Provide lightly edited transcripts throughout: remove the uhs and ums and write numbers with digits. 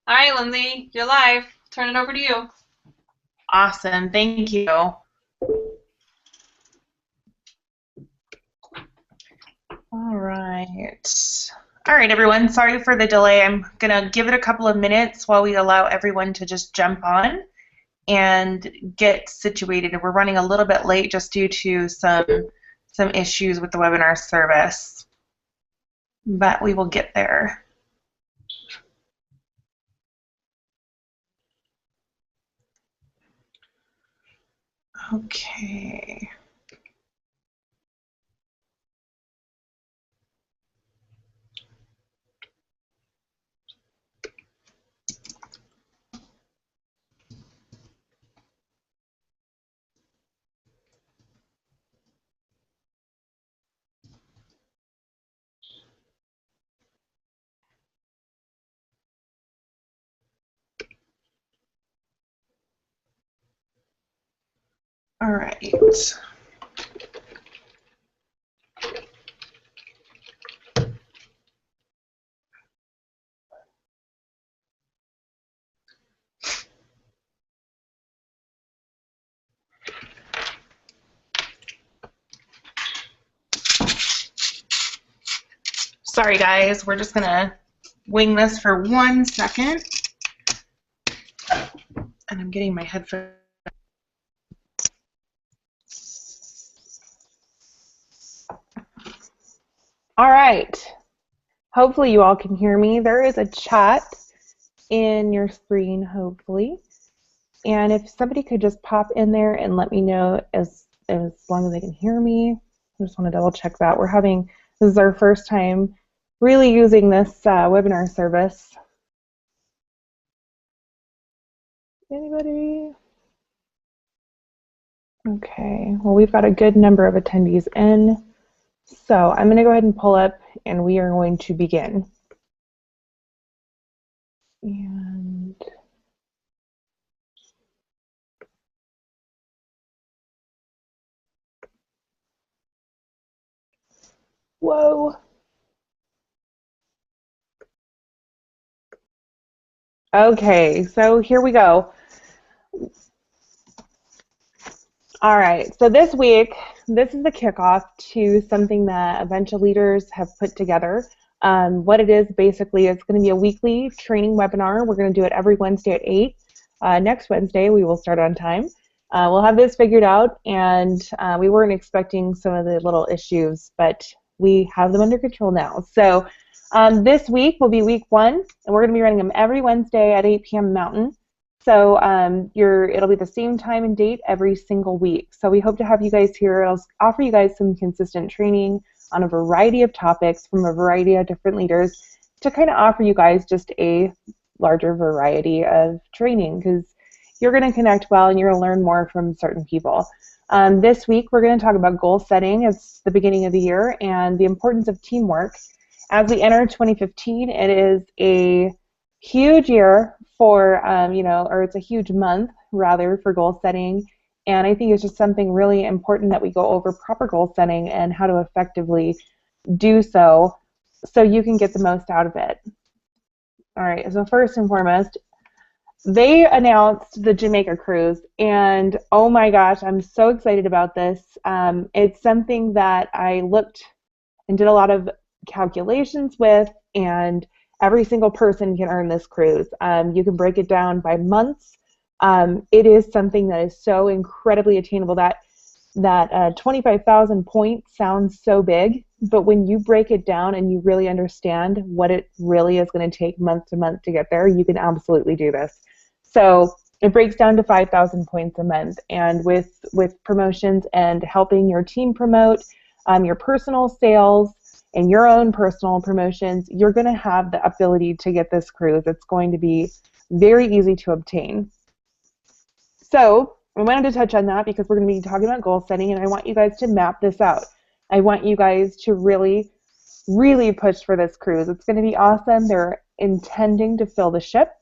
All right, Lindsay, you're live. Turn it over to you. Awesome. Thank you. All right. All right, everyone. Sorry for the delay. I'm going to give it a couple of minutes while we allow everyone to just jump on and get situated. We're running a little bit late just due to some issues with the webinar service, but we will get there. Okay. All right. Sorry, guys. We're just going to wing this for 1 second. And I'm getting my headphones. All right. Hopefully you all can hear me. There is a chat in your screen, hopefully. And if somebody could just pop in there and let me know as long as they can hear me. I just want to double check that. This is our first time really using this webinar service. Anybody? Okay, well, we've got a good number of attendees in. So I'm going to go ahead and pull up and we are going to begin. And whoa. Okay, so here we go. All right, so this week, this is the kickoff to something that a bunch of leaders have put together. What it is basically, it's going to be a weekly training webinar. We're going to do it every Wednesday at 8. Next Wednesday, we will start on time. We'll have this figured out, and we weren't expecting some of the little issues, but we have them under control now. So this week will be week 1, and we're going to be running them every Wednesday at 8 p.m. Mountain. So it'll be the same time and date every single week. So we hope to have you guys here. It'll offer you guys some consistent training on a variety of topics from a variety of different leaders to kind of offer you guys just a larger variety of training, because you're going to connect well and you're going to learn more from certain people. This week we're going to talk about goal setting. It's the beginning of the year and the importance of teamwork. As we enter 2015, it is a huge year for, or it's a huge month, rather, for goal setting. And I think it's just something really important that we go over proper goal setting and how to effectively do so you can get the most out of it. All right, so first and foremost, they announced the Jamaica cruise, and oh my gosh, I'm so excited about this. It's something that I looked and did a lot of calculations with, and every single person can earn this cruise. You can break it down by months. It is something that is so incredibly attainable that 25,000 points sounds so big, but when you break it down and you really understand what it really is going to take month to month to get there, you can absolutely do this. So it breaks down to 5,000 points a month, and with promotions and helping your team promote, your personal sales, and your own personal promotions, you're going to have the ability to get this cruise. It's going to be very easy to obtain. So I wanted to touch on that because we're going to be talking about goal setting, and I want you guys to map this out. I want you guys to really, really push for this cruise. It's going to be awesome. They're intending to fill the ship.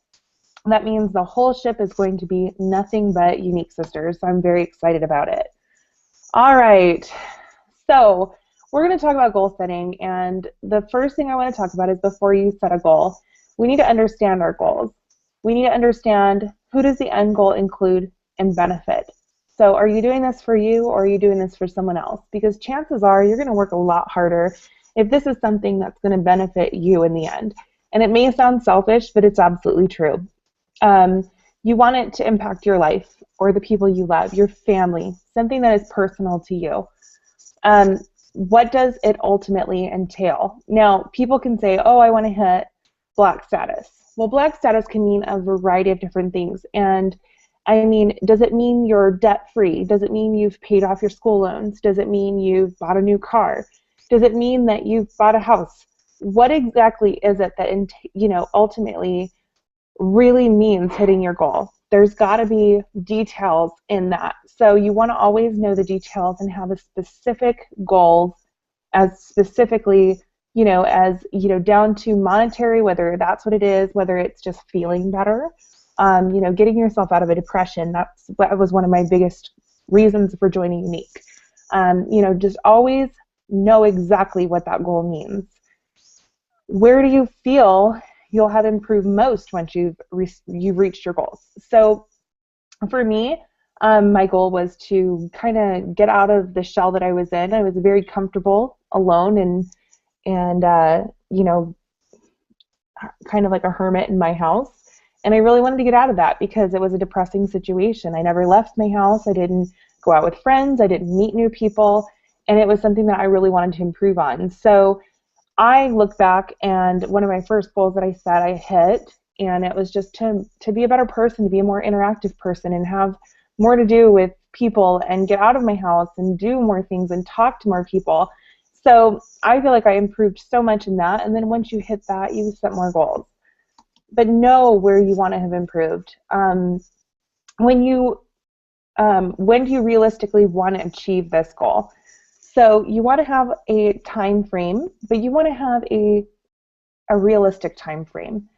That means the whole ship is going to be nothing but unique sisters, so I'm very excited about it. All right, so we're going to talk about goal setting, and the first thing I want to talk about is before you set a goal, we need to understand our goals. we need to understand, who does the end goal include and benefit? So are you doing this for you, or are you doing this for someone else? Because chances are you're going to work a lot harder if this is something that's going to benefit you in the end. And it may sound selfish, but it's absolutely true. You want it to impact your life or the people you love, your family, something that is personal to you. Um, what does it ultimately entail? Now, people can say, oh, I want to hit black status. Well, black status can mean a variety of different things. And I mean, does it mean you're debt-free? Does it mean you've paid off your school loans? Does it mean you've bought a new car? Does it mean that you've bought a house? What exactly is it that, ultimately really means hitting your goal? There's got to be details in that. So you want to always know the details and have a specific goal, as specifically, down to monetary, whether that's what it is, whether it's just feeling better, getting yourself out of a depression. That was one of my biggest reasons for joining Unique. Just always know exactly what that goal means. Where do you feel you'll have improved most once you've reached your goals? So for me, my goal was to kind of get out of the shell that I was in. I was very comfortable alone and kind of like a hermit in my house. And I really wanted to get out of that because it was a depressing situation. I never left my house. I didn't go out with friends. I didn't meet new people. And it was something that I really wanted to improve on. So I look back, and one of my first goals that I set, I hit, and it was just to be a better person, to be a more interactive person, and have more to do with people, and get out of my house and do more things and talk to more people. So I feel like I improved so much in that. And then once you hit that, you set more goals. But know where you want to have improved. When do you realistically want to achieve this goal? So you want to have a time frame, but you want to have a realistic time frame.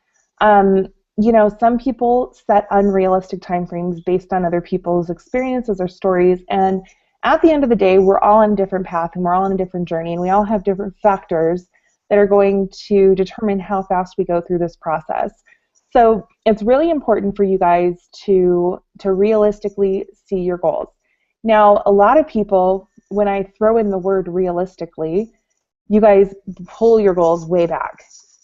Some people set unrealistic time frames based on other people's experiences or stories, and at the end of the day, we're all on a different path and we're all on a different journey, and we all have different factors that are going to determine how fast we go through this process. So it's really important for you guys to realistically see your goals. Now, a lot of people, when I throw in the word realistically, you guys pull your goals way back.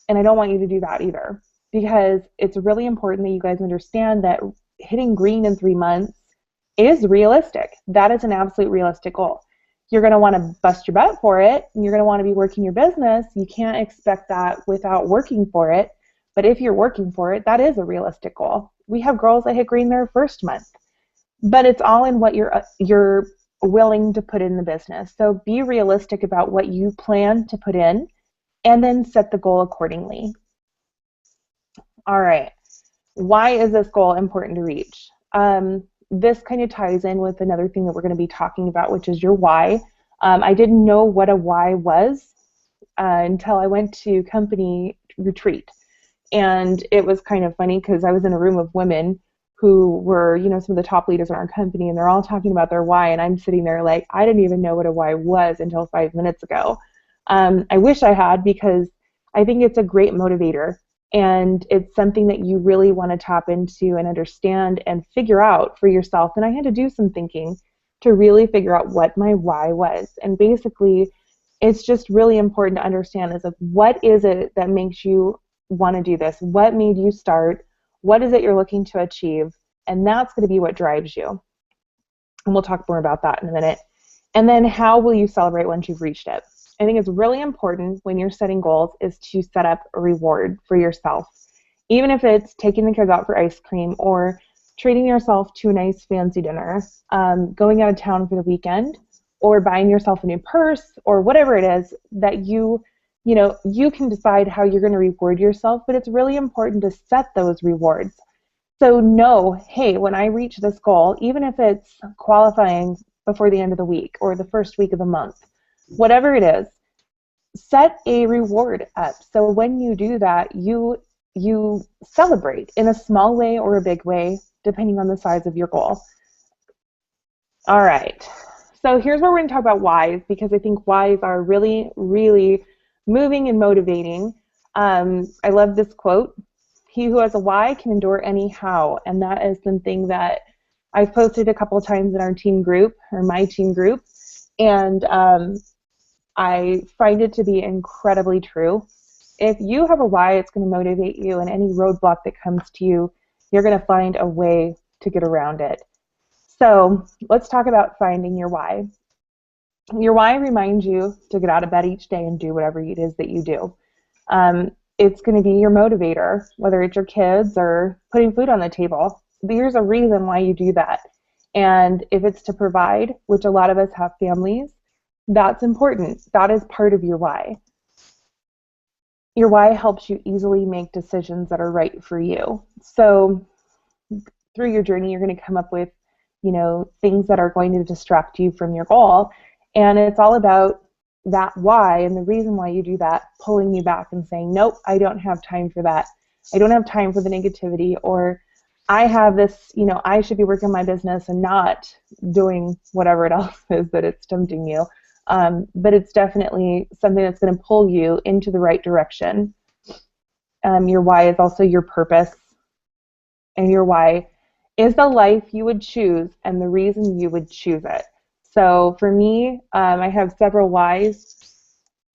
And I don't want you to do that either, because it's really important that you guys understand that hitting green in 3 months is realistic. That is an absolute realistic goal. You're going to want to bust your butt for it, and you're going to want to be working your business. You can't expect that without working for it. But if you're working for it, that is a realistic goal. We have girls that hit green their first month. But it's all in what you're willing to put in the business. So be realistic about what you plan to put in, and then set the goal accordingly. All right. Why is this goal important to reach? This kind of ties in with another thing that we're going to be talking about, which is your why. I didn't know what a why was until I went to company retreat. And it was kind of funny because I was in a room of women who were, some of the top leaders in our company, and they're all talking about their why, and I'm sitting there like, I didn't even know what a why was until 5 minutes ago. I wish I had, because I think it's a great motivator, and it's something that you really want to tap into and understand and figure out for yourself. And I had to do some thinking to really figure out what my why was. And basically, it's just really important to understand is like, what is it that makes you want to do this? What made you start? What is it you're looking to achieve? And that's going to be what drives you. And we'll talk more about that in a minute. And then how will you celebrate once you've reached it? I think it's really important when you're setting goals is to set up a reward for yourself. Even if it's taking the kids out for ice cream, or treating yourself to a nice fancy dinner, going out of town for the weekend, or buying yourself a new purse, or whatever it is that you can decide how you're going to reward yourself, but it's really important to set those rewards. So know, hey, when I reach this goal, even if it's qualifying before the end of the week or the first week of the month, whatever it is, set a reward up. So when you do that, you celebrate in a small way or a big way, depending on the size of your goal. All right. So here's where we're going to talk about whys, because I think whys are really, really moving and motivating. I love this quote. he who has a why can endure any how. And that is something that I've posted a couple of times in our team group, or my team group. And I find it to be incredibly true. If you have a why, it's going to motivate you, and any roadblock that comes to you, you're going to find a way to get around it. So let's talk about finding your why. Your why reminds you to get out of bed each day and do whatever it is that you do. It's going to be your motivator, whether it's your kids or putting food on the table. There's a reason why you do that. And if it's to provide, which a lot of us have families, that's important. That is part of your why. Your why helps you easily make decisions that are right for you. So through your journey, you're going to come up with, things that are going to distract you from your goal. And it's all about that why and the reason why you do that, pulling you back and saying, nope, I don't have time for that. I don't have time for the negativity, or I have this, I should be working my business and not doing whatever it else is that it's tempting you. But it's definitely something that's going to pull you into the right direction. Your why is also your purpose, and your why is the life you would choose and the reason you would choose it. So for me, I have several whys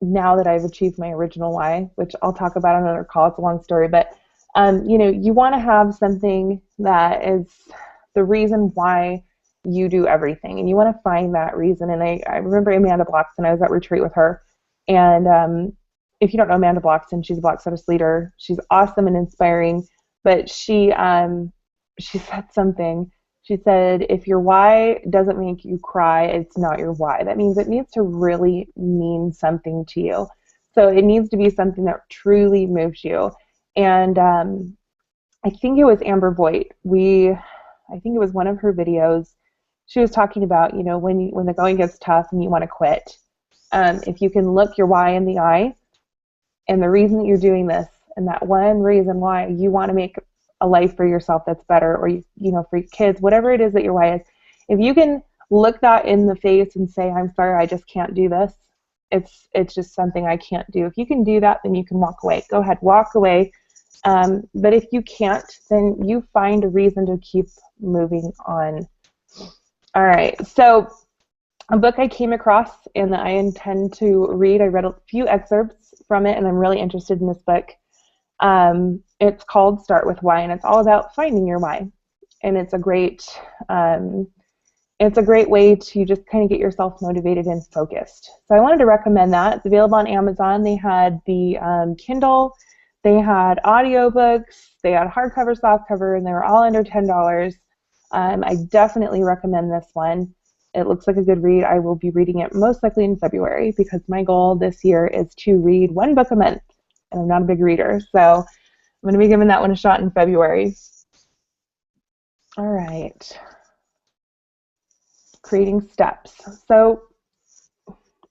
now that I've achieved my original why, which I'll talk about on another call. It's a long story, but you want to have something that is the reason why you do everything, and you want to find that reason. And I remember Amanda Bloxton. I was at retreat with her, and if you don't know Amanda Bloxton, she's a Black Status leader. She's awesome and inspiring, but she said something. She said, if your why doesn't make you cry, it's not your why. That means it needs to really mean something to you. So it needs to be something that truly moves you. And I think it was Amber Voigt. I think it was one of her videos. She was talking about, when the going gets tough and you want to quit, if you can look your why in the eye and the reason that you're doing this, and that one reason why you want to make a life for yourself that's better, or for your kids, whatever it is that your why is, if you can look that in the face and say, I'm sorry, I just can't do this, it's just something I can't do. If you can do that, then you can walk away. Go ahead, walk away. But if you can't, then you find a reason to keep moving on. All right, so a book I came across and that I intend to read, I read a few excerpts from it, and I'm really interested in this book. It's called Start With Why, and it's all about finding your why. And it's a great way to just kind of get yourself motivated and focused. So I wanted to recommend that. It's available on Amazon. They had the Kindle, they had audiobooks, they had hardcover, softcover, and they were all under $10. I definitely recommend this one. It looks like a good read. I will be reading it most likely in February, because my goal this year is to read one book a month, and I'm not a big reader, so I'm going to be giving that one a shot in February. All right. Creating steps. So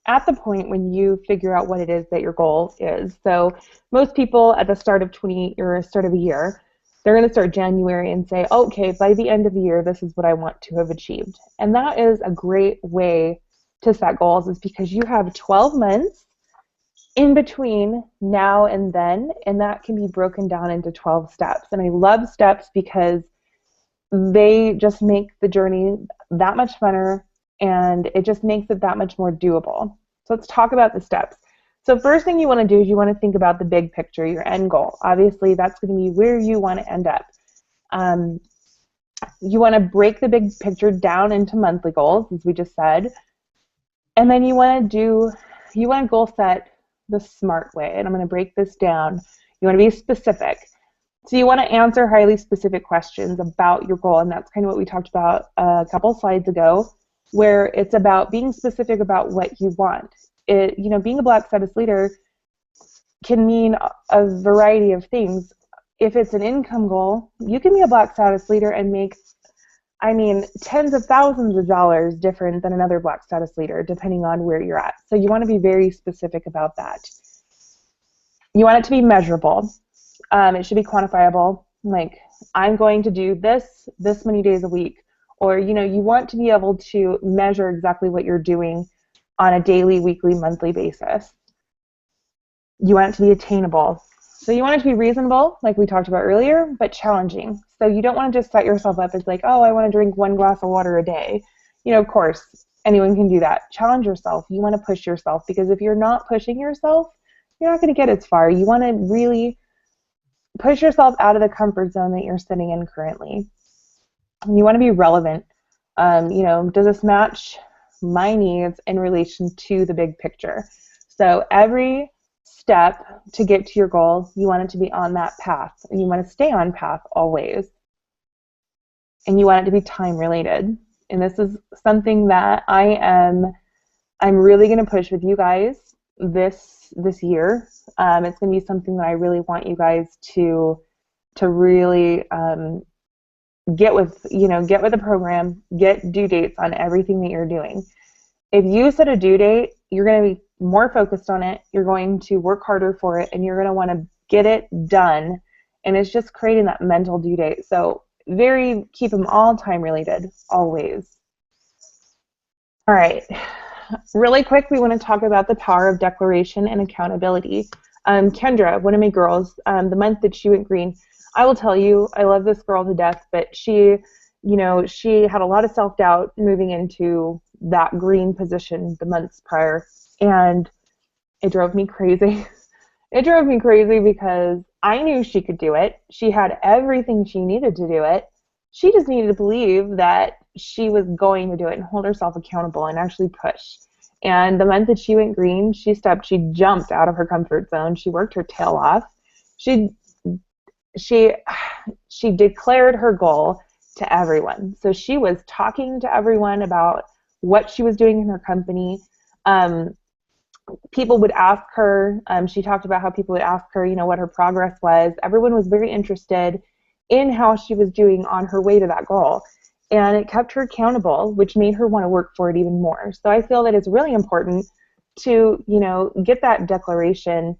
at the point when you figure out what it is that your goal is, so most people at the start of start of a year, they're going to start January and say, okay, by the end of the year, this is what I want to have achieved. And that is a great way to set goals, is because you have 12 months in between now and then, and that can be broken down into 12 steps. And I love steps because they just make the journey that much funner, and it just makes it that much more doable. So let's talk about the steps. So first thing you want to do is you want to think about the big picture, your end goal. Obviously, that's going to be where you want to end up. You want to break the big picture down into monthly goals, as we just said, and then you want to goal set the smart way. And I'm going to break this down. You want to be specific. So you want to answer highly specific questions about your goal, and that's kind of what we talked about a couple slides ago, where it's about being specific about what you want. Being a Black Status leader can mean a variety of things. If it's an income goal, you can be a Black Status leader and make, tens of thousands of dollars different than another Black Status leader, depending on where you're at. So you want to be very specific about that. You want it to be measurable. It should be quantifiable. Like, I'm going to do this many days a week. Or, you want to be able to measure exactly what you're doing on a daily, weekly, monthly basis. You want it to be attainable. So you want it to be reasonable, like we talked about earlier, but challenging. So you don't want to just set yourself up as like, oh, I want to drink 1 glass of water a day. Of course, anyone can do that. Challenge yourself. You want to push yourself, because if you're not pushing yourself, you're not going to get as far. You want to really push yourself out of the comfort zone that you're sitting in currently. You want to be relevant. Does this match my needs in relation to the big picture? So every step to get to your goal, you want it to be on that path, and you want to stay on path always. And you want it to be time related. And this is something that I'm really going to push with you guys this year. It's going to be something that I really want you guys to really get with the program, get due dates on everything that you're doing. If you set a due date, you're going to be more focused on it, you're going to work harder for it, and you're going to want to get it done. And it's just creating that mental due date. So keep them all time related, always. All right, really quick, we want to talk about the power of declaration and accountability. Kendra, one of my girls, the month that she went green, I will tell you, I love this girl to death, but she had a lot of self-doubt moving into that green position the months prior, and it drove me crazy. It drove me crazy because I knew she could do it. She had everything she needed to do it. She just needed to believe that she was going to do it and hold herself accountable and actually push. And the month that she went green, she jumped out of her comfort zone. She worked her tail off. She declared her goal to everyone. So she was talking to everyone about what she was doing in her company. People would ask her, she talked about how people would ask her, what her progress was. Everyone was very interested in how she was doing on her way to that goal. And it kept her accountable, which made her want to work for it even more. So I feel that it's really important to, get that declaration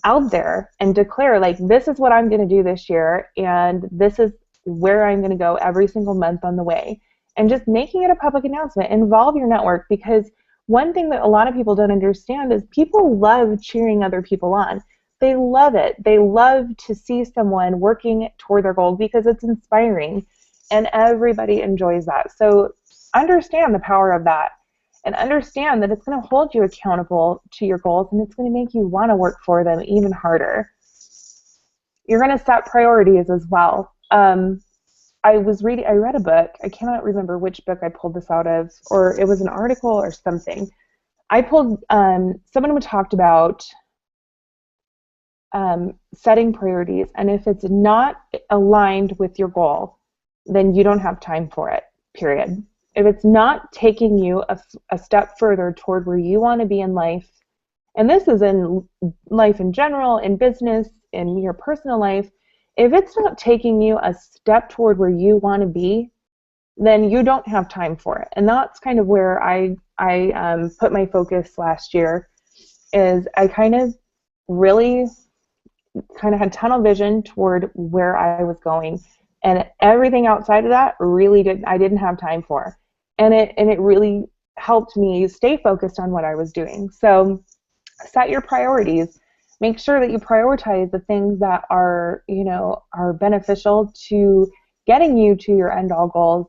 out there and declare, like, this is what I'm going to do this year, and this is where I'm going to go every single month on the way. And just making it a public announcement. Involve your network, because one thing that a lot of people don't understand is people love cheering other people on. They love it. They love to see someone working toward their goals because it's inspiring, and everybody enjoys that. So understand the power of that, and understand that it's going to hold you accountable to your goals, and it's going to make you want to work for them even harder. You're going to set priorities as well. I read a book. I cannot remember which book I pulled this out of, or it was an article or something. Someone talked about setting priorities, and if it's not aligned with your goal, then you don't have time for it, period. If it's not taking you a step further toward where you want to be in life, and this is in life in general, in business, in your personal life, if it's not taking you a step toward where you want to be, then you don't have time for it. And that's kind of where I put my focus last year, is I really had tunnel vision toward where I was going, and everything outside of that I didn't have time for. And it really helped me stay focused on what I was doing. So set your priorities. Make sure that you prioritize the things that are beneficial to getting you to your end all goals,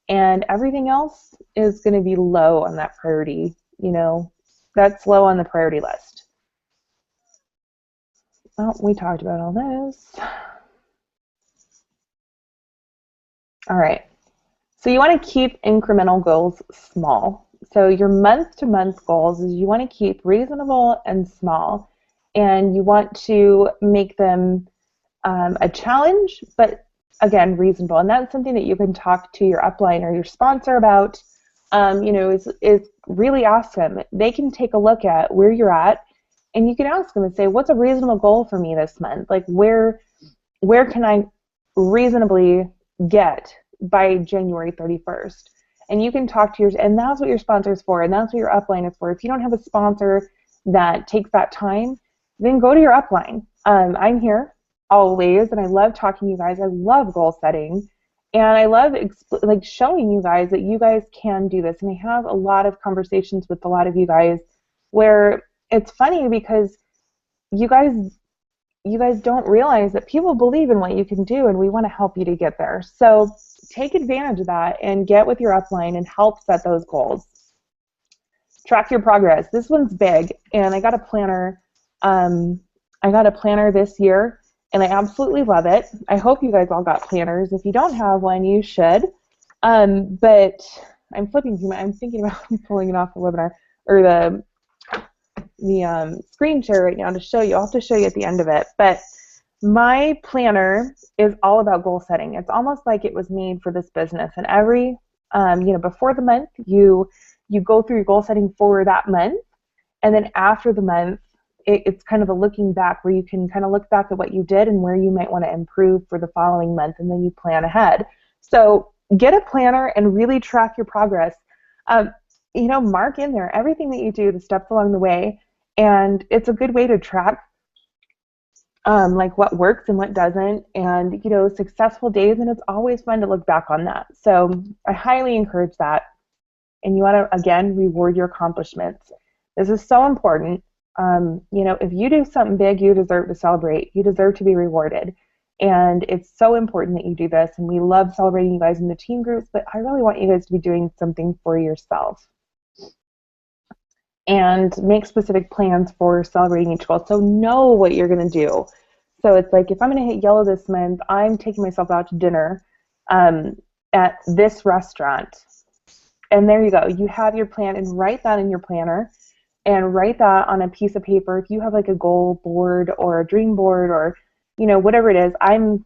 and everything else is going to be low on that priority. That's low on the priority list. Well, we talked about all this. All right. So you want to keep incremental goals small. So your month-to-month goals is you want to keep reasonable and small, and you want to make them a challenge, but again, reasonable. And that's something that you can talk to your upline or your sponsor about. Is really ask them. They can take a look at where you're at, and you can ask them and say, what's a reasonable goal for me this month? Like, where can I reasonably get by January 31st? And you can talk to and that's what your sponsor is for, and that's what your upline is for. If you don't have a sponsor that takes that time, then go to your upline. I'm here always, and I love talking to you guys. I love goal setting, and I love showing you guys that you guys can do this. And I have a lot of conversations with a lot of you guys where it's funny because you guys you guys don't realize that people believe in what you can do, and we want to help you to get there. So take advantage of that and get with your upline and help set those goals. Track your progress. This one's big, and I got a planner. I got a planner this year, and I absolutely love it. I hope you guys all got planners. If you don't have one, you should. But I'm flipping through I'm thinking about pulling it off the webinar or the screen share right now to show you. I'll have to show you at the end of it. But my planner is all about goal setting. It's almost like it was made for this business. And every, before the month, you go through your goal setting for that month. And then after the month, it's kind of a looking back where you can kind of look back at what you did and where you might want to improve for the following month, and then you plan ahead. So get a planner and really track your progress. Mark in there everything that you do, the steps along the way, and it's a good way to track like what works and what doesn't, and successful days, and it's always fun to look back on that. So I highly encourage that, and you want to, again, reward your accomplishments. This is so important. If you do something big, you deserve to celebrate. You deserve to be rewarded. And it's so important that you do this. And we love celebrating you guys in the team groups, but I really want you guys to be doing something for yourself. And make specific plans for celebrating each goal. So know what you're going to do. So it's like, if I'm going to hit yellow this month, I'm taking myself out to dinner at this restaurant. And there you go. You have your plan, and write that in your planner. And write that on a piece of paper. If you have like a goal board or a dream board or, whatever it is. I'm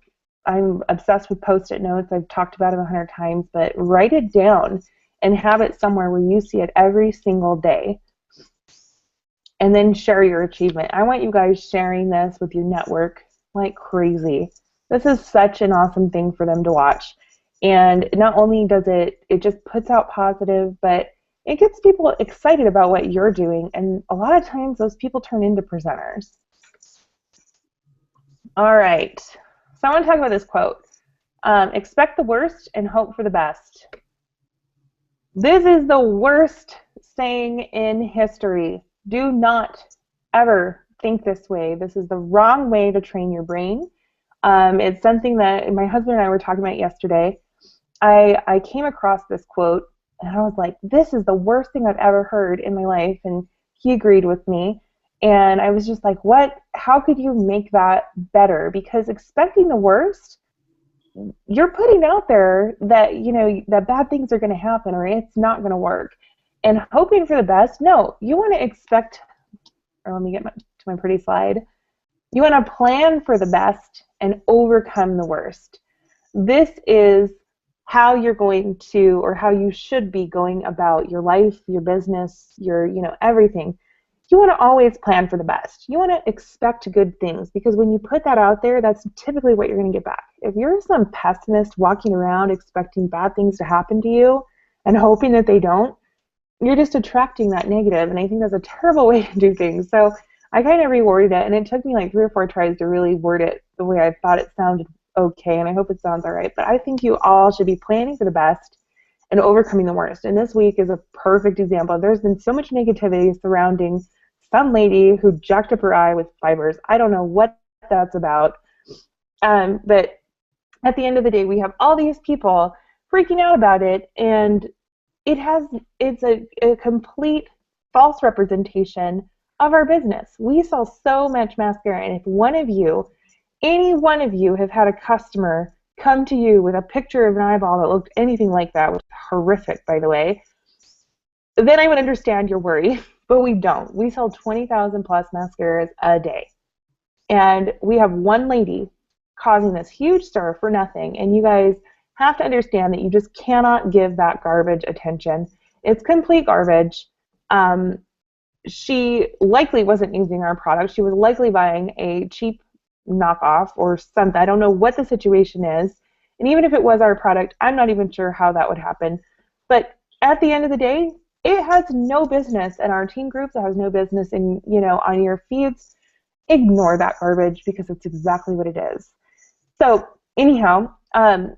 obsessed with Post-it notes. I've talked about it 100 times, but write it down and have it somewhere where you see it every single day. And then share your achievement. I want you guys sharing this with your network like crazy. This is such an awesome thing for them to watch. And not only does it just puts out positive, but it gets people excited about what you're doing, and a lot of times those people turn into presenters. All right, so I want to talk about this quote. Expect the worst and hope for the best. This is the worst saying in history. Do not ever think this way. This is the wrong way to train your brain. It's something that my husband and I were talking about yesterday. I came across this quote, and I was like, this is the worst thing I've ever heard in my life. And he agreed with me. And I was just like, what? How could you make that better? Because expecting the worst, you're putting out there that, that bad things are going to happen or it's not going to work. And hoping for the best, no, you want to expect, or let me get to my pretty slide. You want to plan for the best and overcome the worst. This is how you're going to, or how you should be going about your life, your business, your, everything. You want to always plan for the best. You want to expect good things, because when you put that out there, that's typically what you're going to get back. If you're some pessimist walking around expecting bad things to happen to you and hoping that they don't, you're just attracting that negative, and I think that's a terrible way to do things. So I kind of reworded it, and it took me like 3 or 4 tries to really word it the way I thought it sounded okay, and I hope it sounds all right. But I think you all should be planning for the best and overcoming the worst. And this week is a perfect example. There's been so much negativity surrounding some lady who jacked up her eye with fibers. I don't know what that's about. But at the end of the day, we have all these people freaking out about it, and it's a complete false representation of our business. We sell so much mascara, and if any one of you have had a customer come to you with a picture of an eyeball that looked anything like that, which is horrific, by the way, then I would understand your worry, but we don't. We sell 20,000 plus mascaras a day, and we have one lady causing this huge stir for nothing, and you guys have to understand that you just cannot give that garbage attention. It's complete garbage. She likely wasn't using our product. She was likely buying a cheap knockoff or something. I don't know what the situation is. And even if it was our product, I'm not even sure how that would happen. But at the end of the day, it has no business in our team groups. It has no business in, on your feeds. Ignore that garbage, because it's exactly what it is. So anyhow,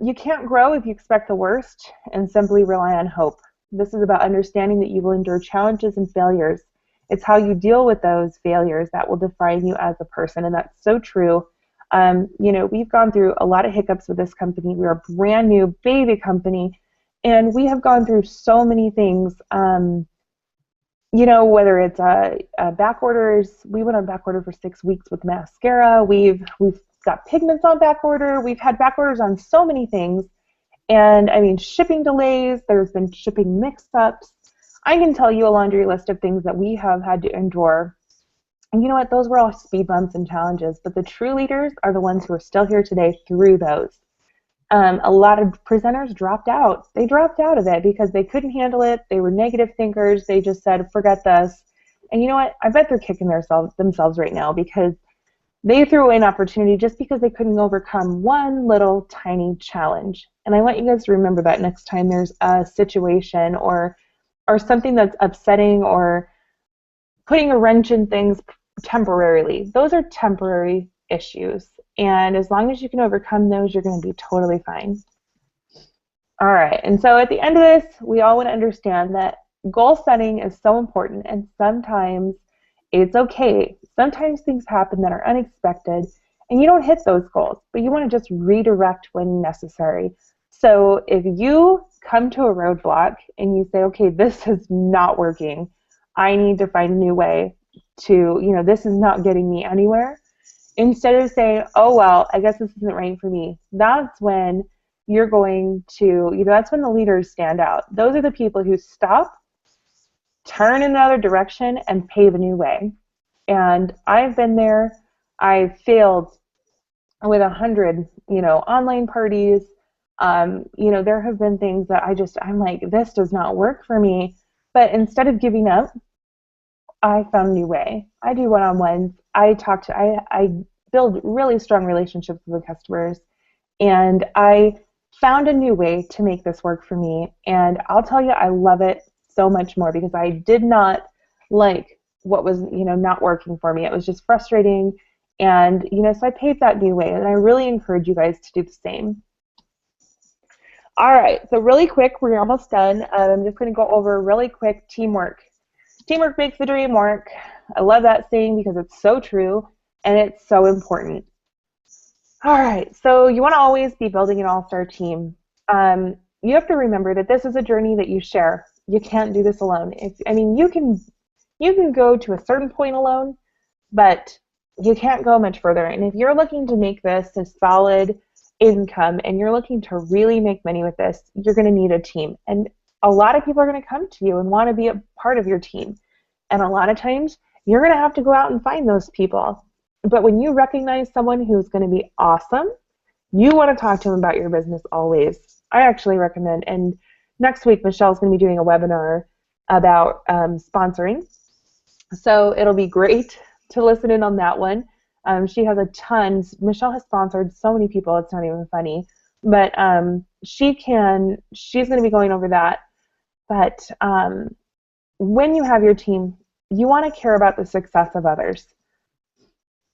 you can't grow if you expect the worst and simply rely on hope. This is about understanding that you will endure challenges and failures, It's how you deal with those failures that will define you as a person, and that's so true. We've gone through a lot of hiccups with this company. We're a brand new baby company, and we have gone through so many things. Whether it's back orders, we went on back order for 6 weeks with mascara. We've got pigments on back order. We've had back orders on so many things, and I mean shipping delays. There's been shipping mix-ups. I can tell you a laundry list of things that we have had to endure. And you know what? Those were all speed bumps and challenges, but the true leaders are the ones who are still here today through those. A lot of presenters dropped out. They dropped out of it because they couldn't handle it. They were negative thinkers. They just said, forget this. And you know what? I bet they're kicking themselves right now because they threw away an opportunity just because they couldn't overcome one little tiny challenge. And I want you guys to remember that next time there's a situation or something that's upsetting or putting a wrench in things temporarily. Those are temporary issues. And as long as you can overcome those, you're going to be totally fine. All right. And so at the end of this, we all want to understand that goal setting is so important. And sometimes it's okay. Sometimes things happen that are unexpected and you don't hit those goals, but you want to just redirect when necessary. So if you come to a roadblock and you say, okay, this is not working, I need to find a new way to, this is not getting me anywhere. Instead of saying, oh, well, I guess this isn't right for me, that's when you're going to, that's when the leaders stand out. Those are the people who stop, turn in another direction, and pave a new way. And I've been there. I've failed with 100, online parties. There have been things that I'm like, this does not work for me. But instead of giving up, I found a new way. I do one-on-ones. I build really strong relationships with the customers, and I found a new way to make this work for me. And I'll tell you, I love it so much more because I did not like what was, not working for me. It was just frustrating. And, so I paved that new way, and I really encourage you guys to do the same. All right, so really quick, we're almost done. I'm just going to go over really quick teamwork. Teamwork makes the dream work. I love that saying because it's so true and it's so important. All right, so you want to always be building an all-star team. You have to remember that this is a journey that you share. You can't do this alone. You can go to a certain point alone, but you can't go much further. And if you're looking to make this a solid income and you're looking to really make money with this, you're going to need a team. And a lot of people are going to come to you and want to be a part of your team. And a lot of times, you're going to have to go out and find those people. But when you recognize someone who's going to be awesome, you want to talk to them about your business always. I actually recommend, and next week, Michelle's going to be doing a webinar about sponsoring. So it'll be great to listen in on that one. She has a ton. Michelle has sponsored so many people, it's not even funny. But she's going to be going over that. But when you have your team, you want to care about the success of others.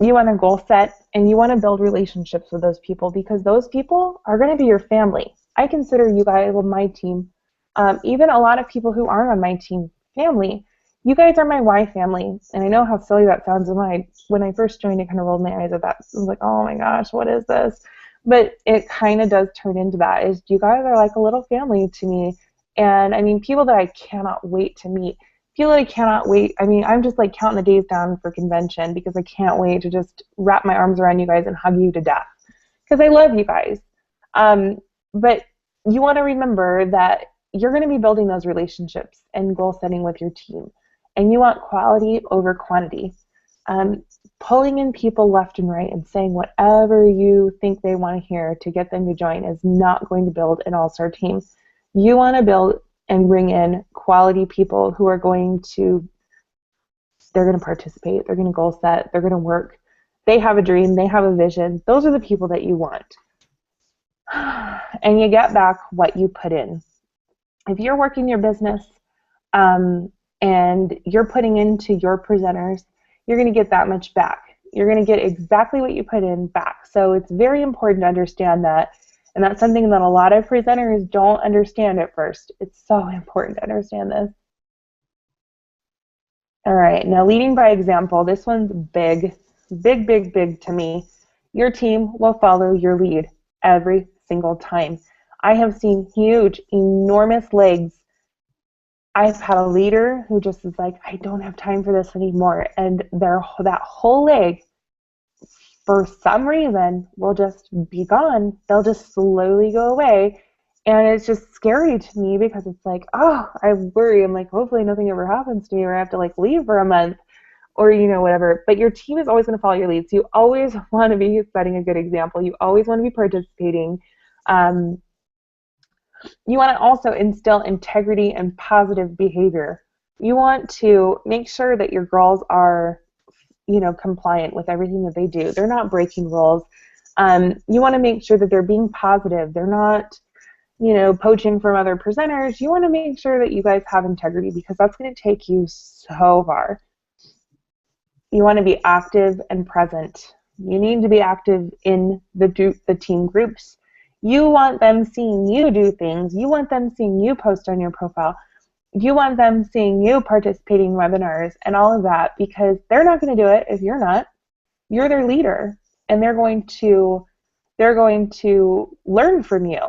You want to goal set, and you want to build relationships with those people because those people are going to be your family. I consider you guys on my team, even a lot of people who aren't on my team, family. You guys are my Y family, and I know how silly that sounds. When I first joined, I kind of rolled my eyes at that. I was like, oh my gosh, what is this? But it kind of does turn into that. Is you guys are like a little family to me, and people that I cannot wait to meet. People that I cannot wait. I'm just like counting the days down for convention because I can't wait to just wrap my arms around you guys and hug you to death because I love you guys. But you want to remember that you're going to be building those relationships and goal setting with your team. And you want quality over quantity. Pulling in people left and right and saying whatever you think they want to hear to get them to join is not going to build an all-star team. You want to build and bring in quality people who are they're going to participate, they're going to goal set, they're going to work. They have a dream, they have a vision. Those are the people that you want. And you get back what you put in. If you're working your business, and you're putting into your presenters, you're going to get that much back. You're going to get exactly what you put in back. So it's very important to understand that, and that's something that a lot of presenters don't understand at first. It's so important to understand this. All right, now leading by example. This one's big, big, big, big to me. Your team will follow your lead every single time. I have seen huge, enormous legs. I've had a leader who just is like, I don't have time for this anymore. And that whole leg, for some reason, will just be gone. They'll just slowly go away. And it's just scary to me because it's like, oh, I worry. I'm like, hopefully nothing ever happens to me or I have to like leave for a month or, whatever. But your team is always going to follow your lead. So you always want to be setting a good example. You always want to be participating. Um, you want to also instill integrity and positive behavior. You want to make sure that your girls are, compliant with everything that they do. They're not breaking rules. You want to make sure that they're being positive. They're not, poaching from other presenters. You want to make sure that you guys have integrity because that's going to take you so far. You want to be active and present. You need to be active in the team groups. You want them seeing you do things. You want them seeing you post on your profile. You want them seeing you participating in webinars and all of that because they're not going to do it if you're not. You're their leader, and they're going to learn from you.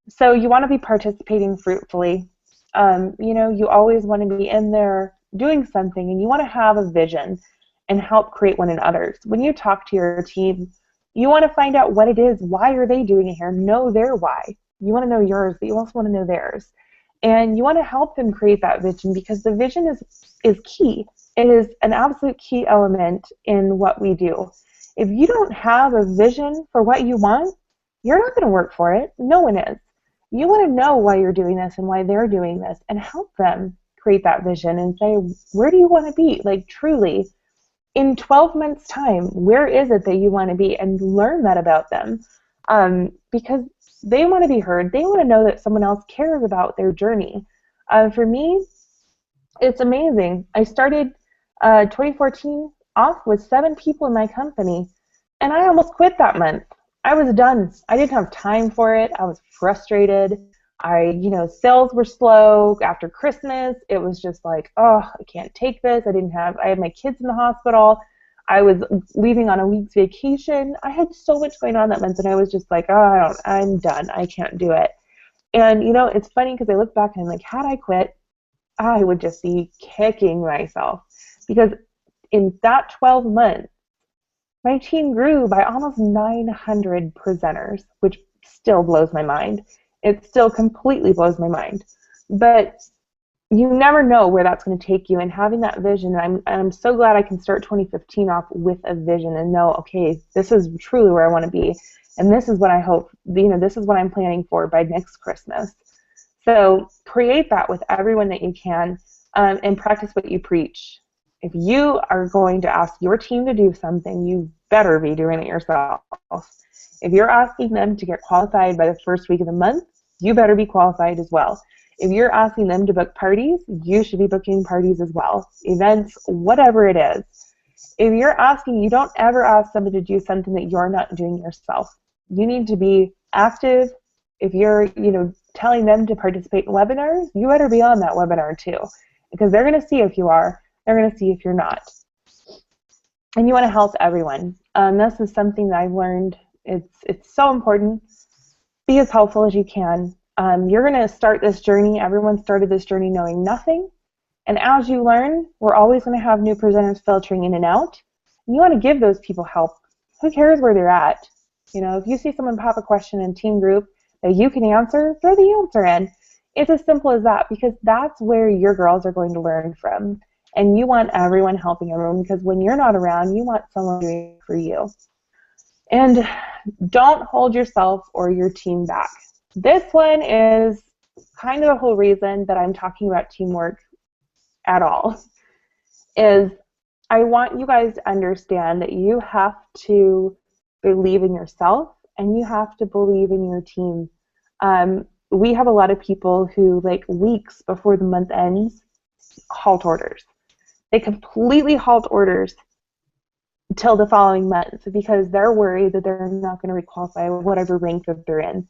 So you want to be participating fruitfully. You always want to be in there doing something, and you want to have a vision and help create one in others. When you talk to your team, you want to find out what it is. Why are they doing it here? Know their why. You want to know yours, but you also want to know theirs. And you want to help them create that vision because the vision is key. It is an absolute key element in what we do. If you don't have a vision for what you want, you're not going to work for it. No one is. You want to know why you're doing this and why they're doing this and help them create that vision and say, where do you want to be? Like truly, in 12 months' time, where is it that you want to be? And learn that about them because they want to be heard. They want to know that someone else cares about their journey. For me, it's amazing. I started 2014 off with 7 people in my company, and I almost quit that month. I was done. I didn't have time for it. I was frustrated. Sales were slow after Christmas. It was just like, oh, I can't take this. I had my kids in the hospital. I was leaving on a week's vacation. I had so much going on that month, and I was just like, oh, I'm done. I can't do it. And, it's funny because I look back and I'm like, had I quit, I would just be kicking myself because in that 12 months, my team grew by almost 900 presenters, which still blows my mind. It still completely blows my mind. But you never know where that's going to take you, and having that vision, I'm so glad I can start 2015 off with a vision and know, okay, this is truly where I want to be, and this is what I hope, this is what I'm planning for by next Christmas. So create that with everyone that you can, and practice what you preach. If you are going to ask your team to do something, you better be doing it yourself. If you're asking them to get qualified by the first week of the month, you better be qualified as well. If you're asking them to book parties, you should be booking parties as well. Events, whatever it is. If you're asking, you don't ever ask somebody to do something that you're not doing yourself. You need to be active. If you're, telling them to participate in webinars, you better be on that webinar too, because they're going to see if you are. They're going to see if you're not. And you want to help everyone. This is something that I've learned. It's so important. Be as helpful as you can. You're going to start this journey. Everyone started this journey knowing nothing. And as you learn, we're always going to have new presenters filtering in and out. And you want to give those people help. Who cares where they're at? If you see someone pop a question in team group that you can answer, throw the answer in. It's as simple as that, because that's where your girls are going to learn from. And you want everyone helping everyone, because when you're not around, you want someone doing it for you. And don't hold yourself or your team back. This one is kind of the whole reason that I'm talking about teamwork at all, is I want you guys to understand that you have to believe in yourself and you have to believe in your team. We have a lot of people who, like, weeks before the month ends, halt orders. They completely halt orders until the following month because they're worried that they're not going to requalify whatever rank that they're in.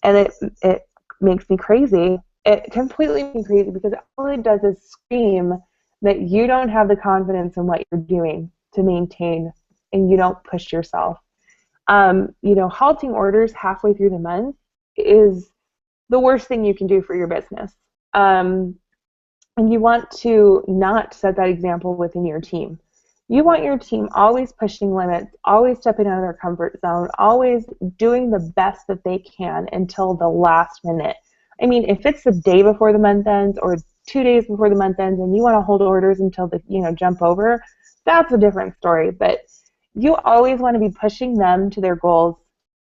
And it makes me crazy. It completely makes me crazy because all it does is scream that you don't have the confidence in what you're doing to maintain and you don't push yourself. Halting orders halfway through the month is the worst thing you can do for your business. Um, and you want to not set that example within your team. You want your team always pushing limits, always stepping out of their comfort zone, always doing the best that they can until the last minute. I mean, if it's the day before the month ends or 2 days before the month ends and you want to hold orders until the jump over, that's a different story. But you always want to be pushing them to their goals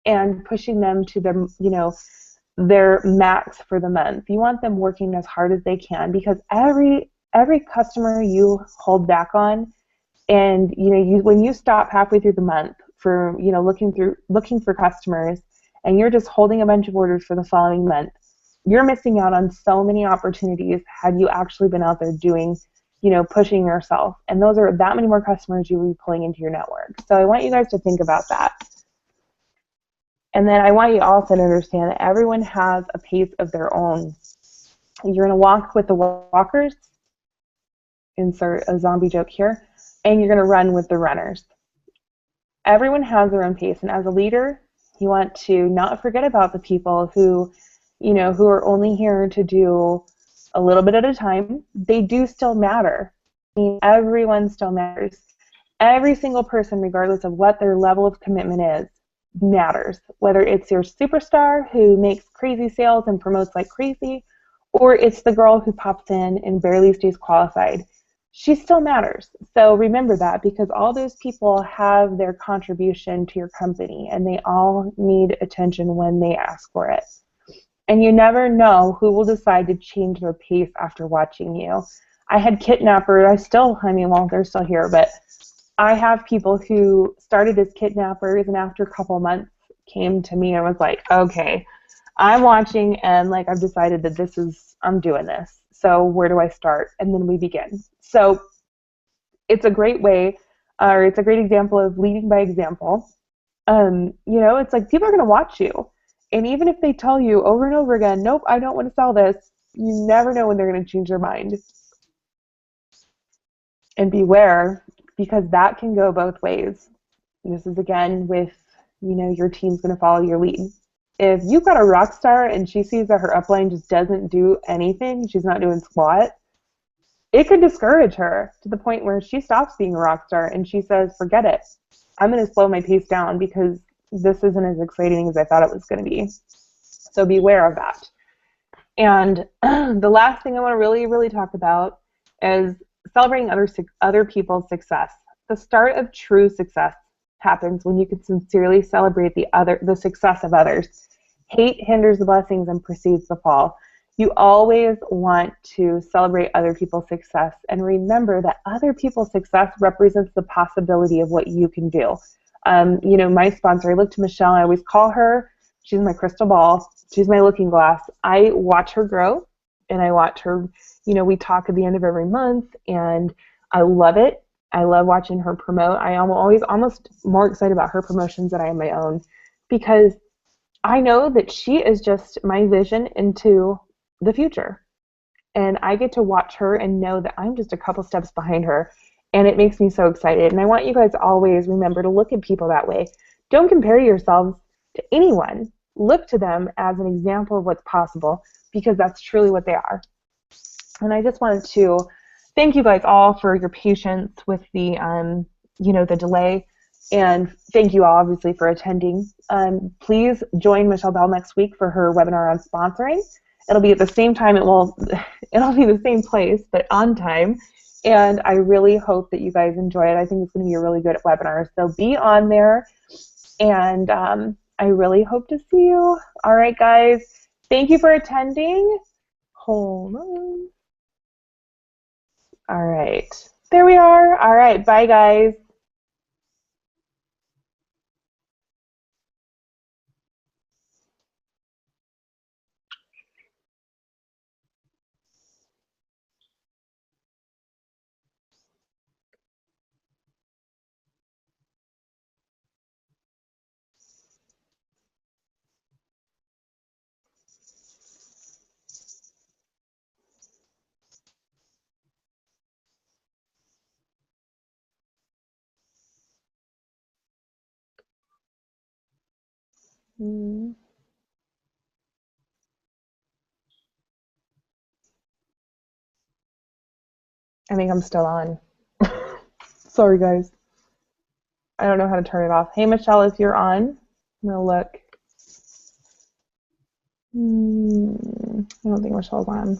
and pushing them to their max for the month. You want them working as hard as they can, because every customer you hold back on, and when you stop halfway through the month for looking for customers, and you're just holding a bunch of orders for the following month, you're missing out on so many opportunities had you actually been out there doing, pushing yourself. And those are that many more customers you will be pulling into your network. So I want you guys to think about that. And then I want you also to understand that everyone has a pace of their own. You're going to walk with the walkers, insert a zombie joke here, and you're going to run with the runners. Everyone has their own pace, and as a leader, you want to not forget about the people who are only here to do a little bit at a time. They do still matter. I mean, everyone still matters. Every single person, regardless of what their level of commitment is, matters. Whether it's your superstar who makes crazy sales and promotes like crazy, or it's the girl who pops in and barely stays qualified, she still matters. So remember that, because all those people have their contribution to your company, and they all need attention when they ask for it. And you never know who will decide to change their pace after watching you. I had kidnappers, well, they're still here, but I have people who started as kidnappers and after a couple months came to me and was like, okay, I'm watching and like I've decided that I'm doing this. So where do I start? And then we begin. So it's a great way, or it's a great example of leading by example. It's like people are going to watch you. And even if they tell you over and over again, nope, I don't want to sell this, you never know when they're going to change their mind. And beware, because that can go both ways. This is again with, your team's going to follow your lead. If you've got a rock star and she sees that her upline just doesn't do anything, she's not doing squat, it could discourage her to the point where she stops being a rock star and she says, forget it. I'm going to slow my pace down because this isn't as exciting as I thought it was going to be. So beware of that. And the last thing I want to really, really talk about is celebrating other people's success. The start of true success happens when you can sincerely celebrate the success of others. Hate hinders the blessings and precedes the fall. You always want to celebrate other people's success, and remember that other people's success represents the possibility of what you can do. My sponsor, I look to Michelle, I always call her, she's my crystal ball, she's my looking glass. I watch her grow, and I watch her, we talk at the end of every month, and I love it. I love watching her promote. I am always almost more excited about her promotions than I am my own, because I know that she is just my vision into the future. And I get to watch her and know that I'm just a couple steps behind her. And it makes me so excited. And I want you guys to always remember to look at people that way. Don't compare yourselves to anyone. Look to them as an example of what's possible, because that's truly what they are. And I just wanted to thank you guys all for your patience with the delay. And thank you all, obviously, for attending. Please join Michelle Bell next week for her webinar on sponsoring. It'll be at the same time. It'll be the same place, but on time. And I really hope that you guys enjoy it. I think it's going to be a really good webinar. So be on there, and I really hope to see you. All right, guys. Thank you for attending. Hold on. All right. There we are. All right. Bye, guys. Mm, I think I'm still on. Sorry, guys. I don't know how to turn it off. Hey, Michelle, if you're on, I'm gonna look. I don't think Michelle's on.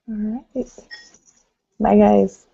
All right. Bye, guys.